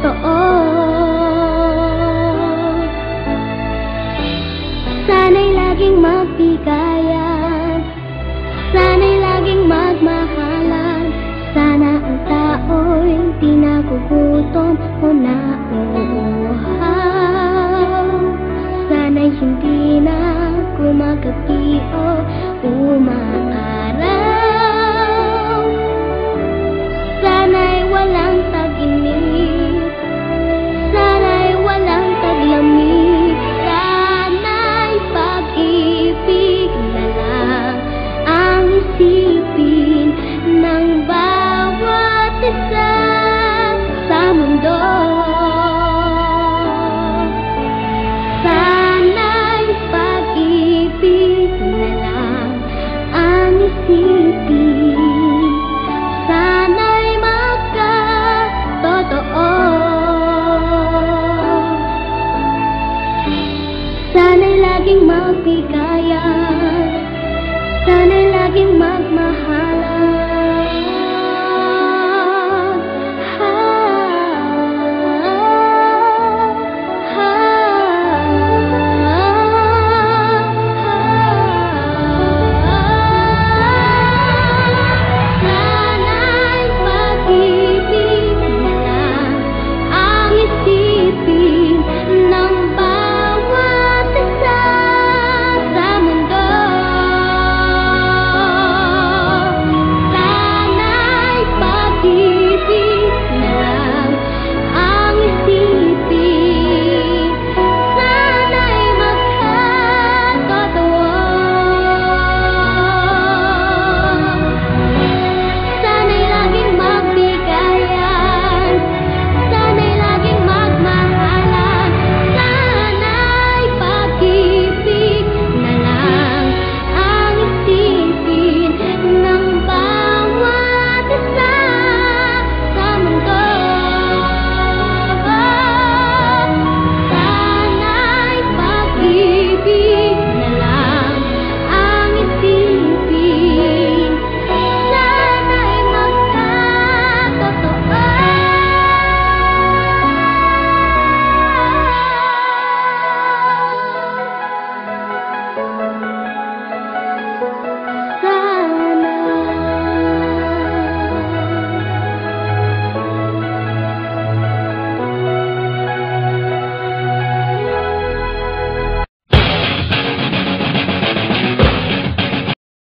totoo. Sana'y laging magbigayan, sana'y laging magmahalan. Sana ang tao'y di nagugutom o nauuhaw. Sana'y hindi na gumagabi o umaaraw. Sana'y walang tag-init, sana'y walang taglamig. Sana'y pag-ibig na lang ang isipin ng bawat isa sa mundo. Sana'y pag-ibig na lang ang isipin. Sana'y magkatotoo. Sana'y laging magbigayan, sana'y laging magmahalan.